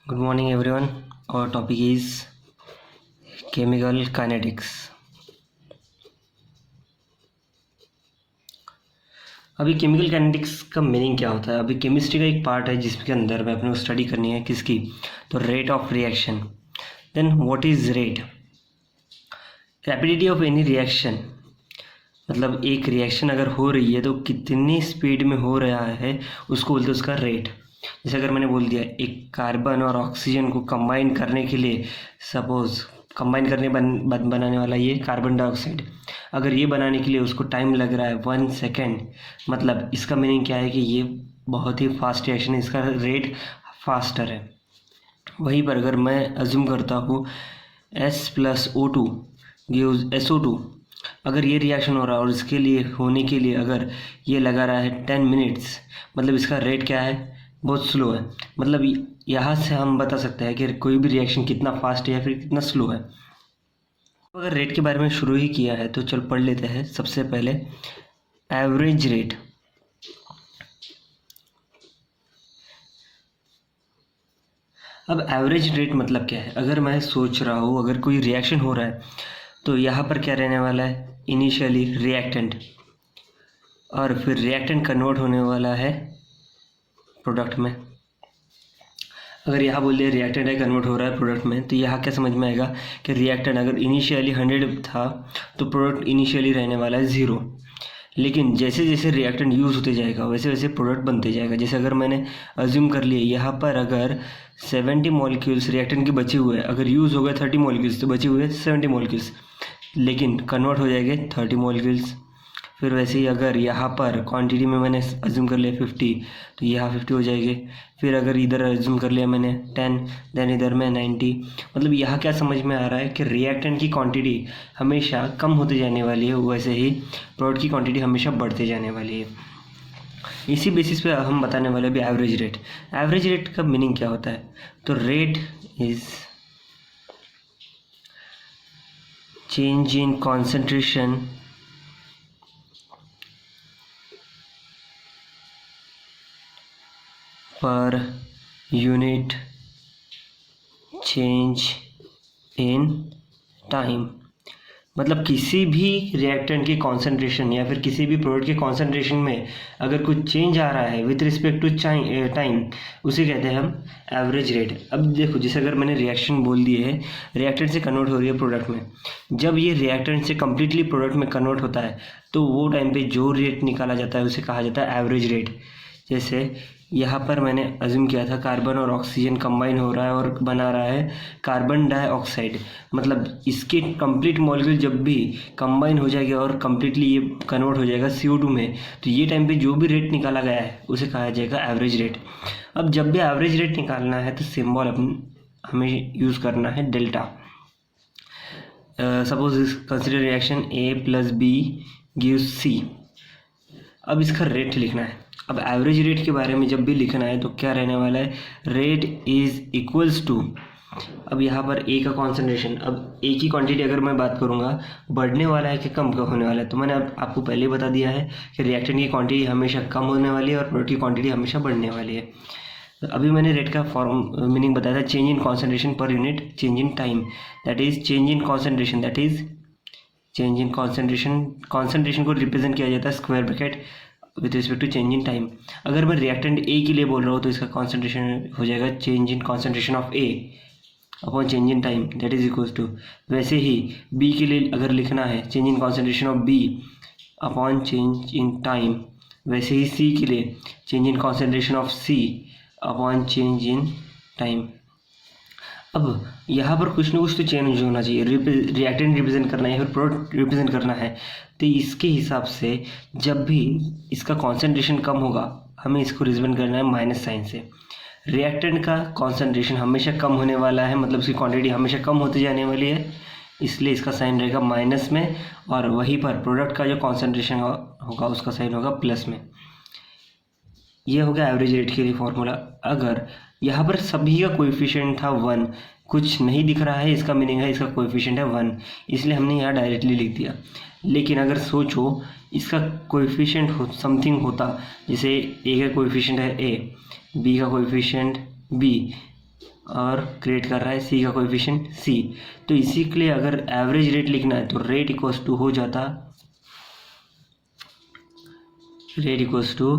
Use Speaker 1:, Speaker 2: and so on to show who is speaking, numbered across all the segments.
Speaker 1: Good morning, everyone. Our topic is chemical kinetics. अभी chemical kinetics का meaning क्या होता है? अभी केमिस्ट्री का एक पार्ट है जिसके अंदर में अपने को स्टडी करनी है किसकी, तो rate of reaction. Then what is rate? Rapidity of any reaction, मतलब एक रिएक्शन अगर हो रही है तो कितनी स्पीड में हो रहा है उसको बोलते हैं उसका रेट. जैसे अगर मैंने बोल दिया एक कार्बन और ऑक्सीजन को कंबाइन करने के लिए, सपोज कंबाइन करने बनाने वाला ये कार्बन डाइऑक्साइड, अगर ये बनाने के लिए उसको टाइम लग रहा है 1 सेकेंड, मतलब इसका मीनिंग क्या है कि ये बहुत ही फास्ट रिएक्शन है, इसका रेट फास्टर है. वहीं पर अगर मैं अज्यूम करता हूँ S+O2 गिव्स SO2, अगर ये रिएक्शन हो रहा है और इसके लिए होने के लिए अगर ये लगा रहा है 10 मिनट्स, मतलब इसका रेट क्या है, बहुत स्लो है. मतलब यहाँ से हम बता सकते हैं कि कोई भी रिएक्शन कितना फास्ट है या फिर कितना स्लो है. अगर रेट के बारे में शुरू ही किया है तो चल पढ़ लेते हैं. सबसे पहले एवरेज रेट. अब एवरेज रेट मतलब क्या है? अगर मैं सोच रहा हूँ अगर कोई रिएक्शन हो रहा है तो यहाँ पर क्या रहने वाला है, इनिशियली रिएक्टेंट, और फिर रिएक्टेंट कन्वर्ट होने वाला है प्रोडक्ट में. अगर यहाँ बोल दिया रिएक्टेंट है कन्वर्ट हो रहा है प्रोडक्ट में, तो यहाँ क्या समझ में आएगा कि रिएक्टेंट अगर इनिशियली 100 था तो प्रोडक्ट इनिशियली रहने वाला है 0. लेकिन जैसे जैसे रिएक्टेंट यूज़ होते जाएगा वैसे वैसे प्रोडक्ट बनते जाएगा. जैसे अगर मैंने अज्यूम कर लिया यहाँ पर अगर 70 मॉलिक्यूल्स रिएक्टेंट के बचे हुए हैं, अगर यूज़ हो गए 30 मॉलिक्यूल्स तो बचे हुए 70 मॉलिक्यूल्स, लेकिन कन्वर्ट हो जाएंगे 30 मॉलिक्यूल्स. फिर वैसे ही अगर यहाँ पर क्वांटिटी में मैंने अज्यूम कर लिया 50 तो यहाँ 50 हो जाएंगे. फिर अगर इधर अज्यूम कर लिया मैंने 10, देन इधर में 90. मतलब यहाँ क्या समझ में आ रहा है कि रिएक्टेंट की क्वांटिटी हमेशा कम होते जाने वाली है, वैसे ही प्रोडक्ट की क्वांटिटी हमेशा बढ़ते जाने वाली है. इसी बेसिस पे हम बताने वाले भी एवरेज रेट. एवरेज रेट का मीनिंग क्या होता है? तो rate is change in concentration per unit change in time. मतलब किसी भी रिएक्टेंट के कॉन्सेंट्रेशन या फिर किसी भी प्रोडक्ट के कॉन्सेंट्रेशन में अगर कुछ चेंज आ रहा है विथ रिस्पेक्ट टू टाइम, उसे कहते हैं हम एवरेज रेट. अब देखो जैसे अगर मैंने रिएक्शन बोल दिए है, रिएक्टेंट से कन्वर्ट हो रही है प्रोडक्ट में, जब ये रिएक्टेंट से कम्प्लीटली प्रोडक्ट में कन्वर्ट होता है तो वो टाइम पे जो रेट निकाला जाता है उसे कहा जाता है एवरेज रेट. जैसे यहाँ पर मैंने अज्यूम किया था कार्बन और ऑक्सीजन कंबाइन हो रहा है और बना रहा है कार्बन डाइऑक्साइड, मतलब इसके कंप्लीट मॉलिक्यूल जब भी कंबाइन हो जाएगा और कम्प्लीटली ये कन्वर्ट हो जाएगा CO2 में, तो ये टाइम पे जो भी रेट निकाला गया है उसे कहा जाएगा एवरेज रेट. अब जब भी एवरेज रेट निकालना है तो सिंबल हमें यूज़ करना है delta. Suppose consider reaction A+B gives C. अब इसका रेट लिखना है. अब एवरेज रेट के बारे में जब भी लिखना है तो क्या रहने वाला है, रेट इज इक्वल्स टू, अब यहाँ पर ए का कॉन्सेंट्रेशन, अब ए की क्वांटिटी अगर मैं बात करूँगा बढ़ने वाला है कि कम होने वाला है, तो मैंने आपको पहले ही बता दिया है कि रिएक्टेंट की क्वांटिटी हमेशा कम होने वाली है और प्रोडक्ट की क्वांटिटी हमेशा बढ़ने वाली है. तो अभी मैंने रेट का फॉर्म मीनिंग बताया था, change in concentration per unit change in time, that is change in concentration, that is change in concentration को रिप्रेजेंट किया जाता है square bracket with respect to change in time. अगर मैं रिएक्टेंट ए के लिए बोल रहा हूँ तो इसका कॉन्सेंट्रेशन हो जाएगा change in concentration of A upon change in time, that is equals to. वैसे ही बी के लिए अगर लिखना है change in concentration of B upon change in time, वैसे ही सी के लिए change in concentration of C upon change in time. अब यहाँ पर कुछ ना कुछ तो चेंज होना चाहिए, रिएक्टेंट रिप्रेजेंट करना है या फिर प्रोडक्ट रिप्रेजेंट करना है, तो इसके हिसाब से जब भी इसका कॉन्सेंट्रेशन कम होगा हमें इसको रिप्रेजेंट करना है माइनस साइन से. रिएक्टेंट का कॉन्सेंट्रेशन हमेशा कम होने वाला है, मतलब उसकी क्वांटिटी हमेशा कम होती जाने वाली है, इसलिए इसका साइन रहेगा माइनस में, और वहीं पर प्रोडक्ट का जो कॉन्सेंट्रेशन होगा उसका साइन होगा प्लस में. ये हो गया एवरेज रेट के लिए फॉर्मूला. अगर यहाँ पर सभी का कोएफिशिएंट था 1, कुछ नहीं दिख रहा है, इसका मीनिंग है इसका कोएफिशिएंट है 1, इसलिए हमने यहाँ डायरेक्टली लिख दिया. लेकिन अगर सोचो इसका कोएफिशिएंट समथिंग होता, जैसे ए का कोएफिशिएंट है A, B का कोएफिशिएंट B, और क्रिएट कर रहा है सी का कोएफिशिएंट सी। तो इसी के लिए अगर एवरेज रेट लिखना है तो रेट इक्वल्स टू हो जाता, रेट इक्वल्स टू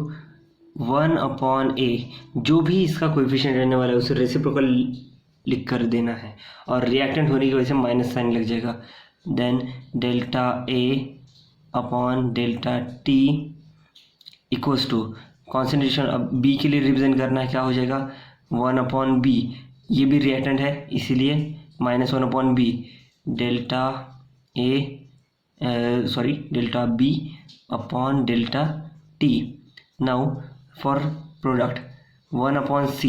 Speaker 1: 1/a, जो भी इसका कोएफिशिएंट रहने वाला है उसे रेसिप्रोकल लिख कर देना है, और रिएक्टेंट होने की वजह से माइनस साइन लग जाएगा। Then delta A upon delta T equals to concentration, अब बी के लिए रिप्रेजेंट करना है, क्या हो जाएगा 1/b, ये भी रिएक्टेंट है इसीलिए -1/b delta A delta B upon delta T. Now for product 1/c,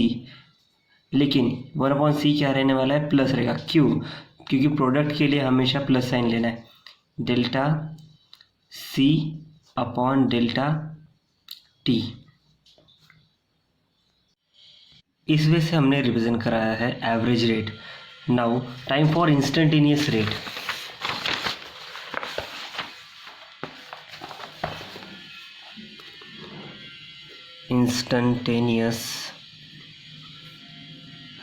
Speaker 1: लेकिन 1/c क्या रहने वाला है, प्लस रहेगा। क्यों? क्योंकि प्रोडक्ट के लिए हमेशा प्लस साइन लेना है। Delta c upon delta T, इस वे से हमने रिप्रेजेंट कराया है average rate. Now time for instantaneous rate. Instantaneous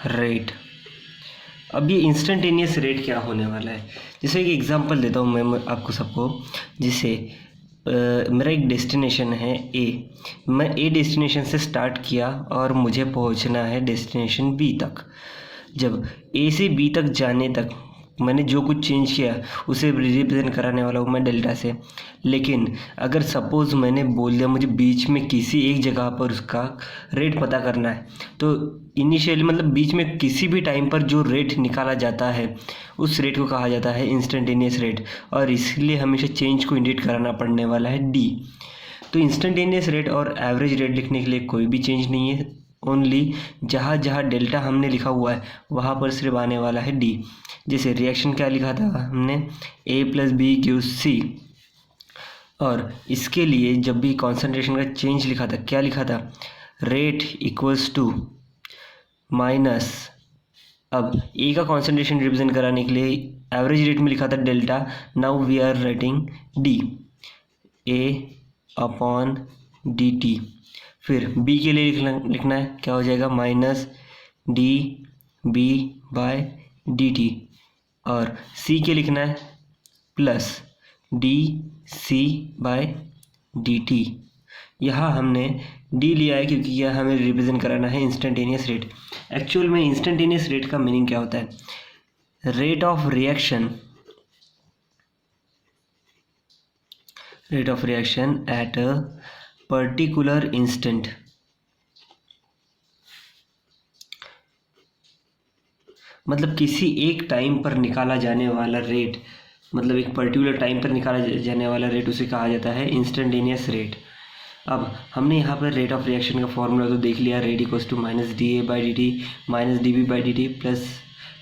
Speaker 1: rate, अब ये इंस्टेंटेनियस रेट क्या होने वाला है, जैसे एक एग्जांपल देता हूँ मैं आपको सबको। जिसे मेरा एक डेस्टिनेशन है ए, मैं ए डेस्टिनेशन से स्टार्ट किया और मुझे पहुंचना है डेस्टिनेशन बी तक। जब ए से बी तक जाने तक मैंने जो कुछ चेंज किया उसे रिप्रेजेंट कराने वाला हूँ मैं डेल्टा से। लेकिन अगर सपोज़ मैंने बोल दिया मुझे बीच में किसी एक जगह पर उसका रेट पता करना है, तो इनिशियली मतलब बीच में किसी भी टाइम पर जो रेट निकाला जाता है उस रेट को कहा जाता है इंस्टेंटेनियस रेट, और इसलिए हमेशा चेंज को इंडिकेट कराना पड़ने वाला है डी। तो इंस्टेंटेनियस रेट और एवरेज रेट लिखने के लिए कोई भी चेंज नहीं है, ओनली जहाँ जहाँ डेल्टा हमने लिखा हुआ है वहाँ पर सिर्फ आने वाला है डी। जैसे रिएक्शन क्या लिखा था हमने, a + b गिव्स c, और इसके लिए जब भी कॉन्सेंट्रेशन का चेंज लिखा था क्या लिखा था, रेट इक्वल्स टू माइनस, अब ए का कॉन्सेंट्रेशन रिप्रेजेंट कराने के लिए एवरेज रेट में लिखा था delta, now we are writing D, a/dt। फिर b के लिए लिखना है, क्या हो जाएगा -dB/dt, और c के लिखना है +dC/dt। यहाँ हमने d लिया है क्योंकि यह हमें रिप्रेजेंट कराना है इंस्टेंटेनियस रेट। एक्चुअल में इंस्टेंटेनियस रेट का मीनिंग क्या होता है, rate of reaction at a particular instant, मतलब किसी एक टाइम पर निकाला जाने वाला रेट, मतलब एक पर्टिकुलर टाइम पर निकाला जाने वाला रेट उसे कहा जाता है इंस्टेंटेनियस रेट। अब हमने यहाँ पर रेट ऑफ रिएक्शन का फॉर्मूला तो देख लिया, rate equals to -dA/dt -dB/dt plus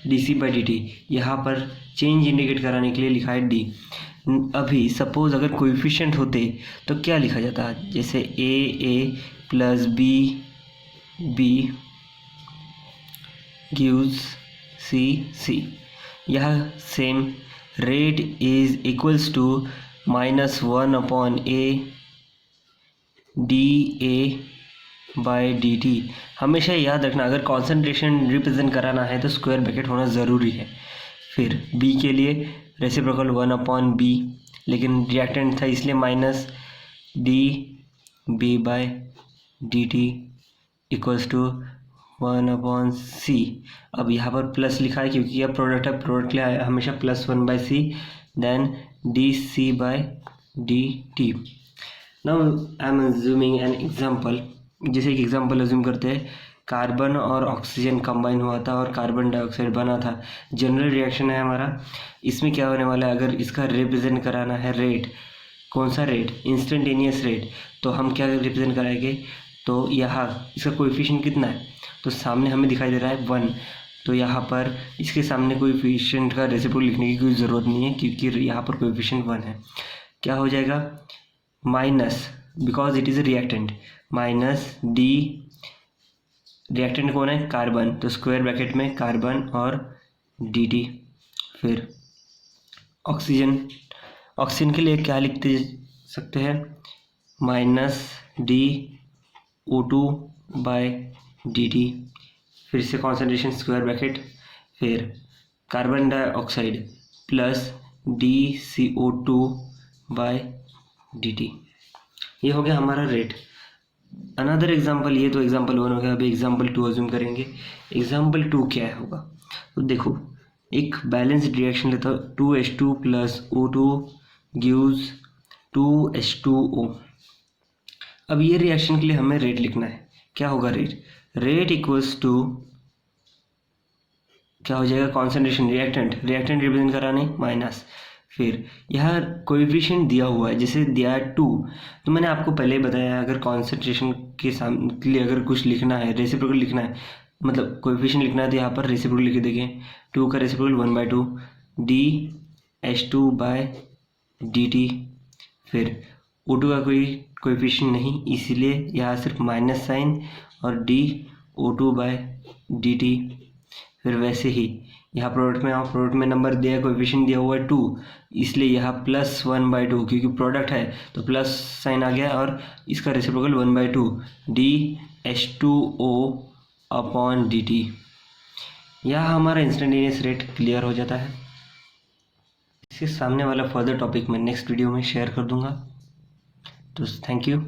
Speaker 1: dC/dt। यहाँ पर चेंज इंडिकेट कराने के लिए लिखा है डी। अभी सपोज अगर कोएफिशिएंट होते तो क्या लिखा जाता, जैसे a + b गिव्स c। यह same rate is equals to -1/a dA/dt। हमेशा याद रखना अगर कॉन्सेंट्रेशन रिप्रेजेंट कराना है तो स्क्वायर ब्रैकेट होना ज़रूरी है। फिर b के लिए रेसिप्रोकल 1/b, लेकिन रिएक्टेंट था इसलिए -dB/dt इक्वल्स टू 1/c। अब यहाँ पर प्लस लिखा है क्योंकि यह प्रोडक्ट है, प्रोडक्ट के लिए हमेशा +1/c, then dC/dt। Now I am assuming an example, जैसे एक एग्जांपल अज्यूम करते हैं, कार्बन और ऑक्सीजन कंबाइन हुआ था और कार्बन डाइऑक्साइड बना था। जनरल रिएक्शन है हमारा, इसमें क्या होने वाला है, अगर इसका रिप्रेजेंट कराना है रेट, कौन सा रेट, इंस्टेंटेनियस रेट, तो हम क्या रिप्रेजेंट कराएंगे, तो यहाँ इसका कोएफिशिएंट कितना है, तो सामने हमें दिखाई दे रहा है 1, तो यहाँ पर इसके सामने कोएफिशिएंट का रेसिप्रोकल लिखने की कोई ज़रूरत नहीं है क्योंकि यहाँ पर कोएफिशिएंट 1 है। क्या हो जाएगा, minus, because it is a reactant, -d, reactant कौन है, कार्बन, तो स्क्वायर ब्रैकेट में कार्बन और dt। फिर ऑक्सीजन के लिए क्या लिखते सकते हैं, -dO2/dt। फिर से कॉन्सेंट्रेशन स्क्वायर ब्रैकेट, फिर कार्बन डाइऑक्साइड प्लस DCO2/dt, ये हो गया हमारा रेट। अनदर एग्जाम्पल, ये तो एग्जाम्पल 1 हो गया, अभी एग्जाम्पल 2 अज्यूम करेंगे। एग्जाम्पल 2 क्या होगा, तो देखो एक बैलेंस्ड रिएक्शन लेता हूँ, 2H2 plus O2 gives 2H2O। अब ये रिएक्शन के लिए हमें रेट लिखना है। क्या होगा रेट, रेट इक्वल्स टू क्या हो जाएगा, कॉन्सेंट्रेशन रिएक्टेंट रिप्रेजेंट कराने माइनस, फिर यहाँ कोएफिशिएंट दिया हुआ है, जैसे दिया है 2, तो मैंने आपको पहले ही बताया अगर कॉन्सेंट्रेशन के सामने के लिए अगर कुछ लिखना है, रेसिप्रोकल लिखना है, मतलब कोएफिशिएंट लिखना है, तो यहाँ पर रेसिप्रोकल लिख देंगे। 2 का रेसिप्रोकल 1/2 DH2/dt, फिर O2 का कोई कोएफिशिएंट नहीं, इसीलिए यहाँ सिर्फ माइनस साइन और DO2/dt। फिर वैसे ही यहाँ प्रोडक्ट में आओ, प्रोडक्ट में नंबर दिया, कोएफिशिएंट दिया हुआ है 2, इसलिए यहाँ +1/2, क्योंकि प्रोडक्ट है तो प्लस साइन आ गया, और इसका रेसिप्रोकल 1/2 DH2O/dt। यहाँ हमारा इंस्टेंटेनियस रेट क्लियर हो जाता है। इसके सामने वाला फर्दर टॉपिक मैं नेक्स्ट वीडियो में शेयर कर दूंगा। तो थैंक यू।